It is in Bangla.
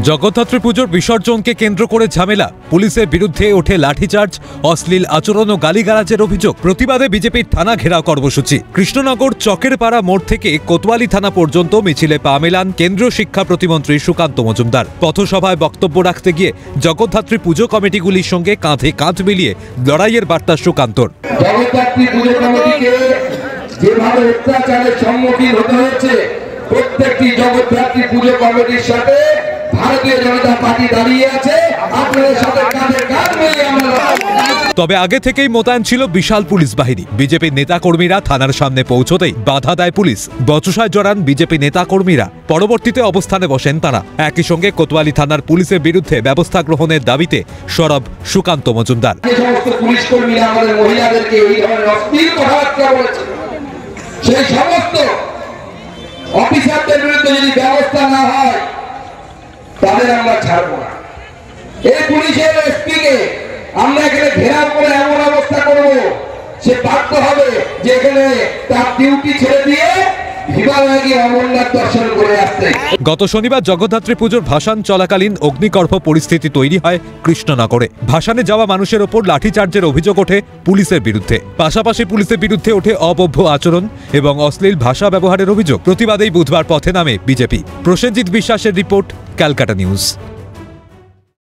জগদ্ধাত্রী পুজোর বিসর্জনকে কেন্দ্র করে ঝামেলা, পুলিশের বিরুদ্ধে ওঠে লাঠিচার্জ, অশ্লীল আচরণ ও গালিগালাজের অভিযোগ। প্রতিবাদে বিজেপির থানা ঘেরাও কর্মসূচি। কৃষ্ণনগর চকেরপাড়া মোড় থেকে কোতোয়ালি থানা পর্যন্ত মিছিলে পা মেলান কেন্দ্রীয় শিক্ষা প্রতিমন্ত্রী সুকান্ত মজুমদার। পথসভায় বক্তব্য রাখতে গিয়ে জগদ্ধাত্রী পুজো কমিটিগুলির সঙ্গে কাঁধে কাঁধ মিলিয়ে লড়াইয়ের বার্তা সুকান্তর। জগদ্ধাত্রী পুজো কমিটিকে যেভাবে অত্যাচারের সম্মুখীন হতে হচ্ছে, প্রত্যেকটি জগদ্ধাত্রী পুজো কমিটির সাথে ভারতীয় জনতা পার্টি দাঁড়িয়ে আছে। আপনাদের সাথে কাঁধে কাঁধ মিলিয়ে আমরা। তবে আগে থেকেই মোতায়েন ছিল বিশাল পুলিশ বাহিনী। বিজেপি নেতাকর্মীরা থানার সামনে পৌঁছতেই বাধা দেয় পুলিশ। বচসায় জড়ান বিজেপি নেতাকর্মীরা। পরবর্তীতে অবস্থানে বসেন তারা। একই সঙ্গে কোতোয়ালি থানার পুলিশের বিরুদ্ধে ব্যবস্থা গ্রহণের দাবিতে সরব সুকান্ত মজুমদার। যে সমস্ত পুলিশ কর্মীরা আমাদের মহিলাদেরকে এই ধরনের অশ্লীল কথাবার্তা বলেছে, সেই সমস্ত অফিসারদের বিরুদ্ধে যদি ব্যবস্থা না হয় তাদের আমরা ছাড়বো না। এই পুলিশের এসপিকে আমরা এখানে ঘেরাও করে এমন অবস্থা করব, সে বাধ্য হবে যে এখানে তার ডিউটি ছেড়ে দিয়ে অমরনাথ দর্শন করে আসতে। গত শনিবার জগদ্ধাত্রী পুজোর ভাসান চলাকালীন অগ্নিগর্ভ পরিস্থিতি তৈরি হয় কৃষ্ণনগরে। ভাসানে যাওয়া মানুষের ওপর লাঠিচার্জের অভিযোগ ওঠে পুলিশের বিরুদ্ধে। পাশাপাশি পুলিশের বিরুদ্ধে ওঠে অবভ্য আচরণ এবং অশ্লীল ভাষা ব্যবহারের অভিযোগ। প্রতিবাদেই বুধবার পথে নামে বিজেপি। প্রসেনজিৎ বিশ্বাসের রিপোর্ট, ক্যালকাটা নিউজ।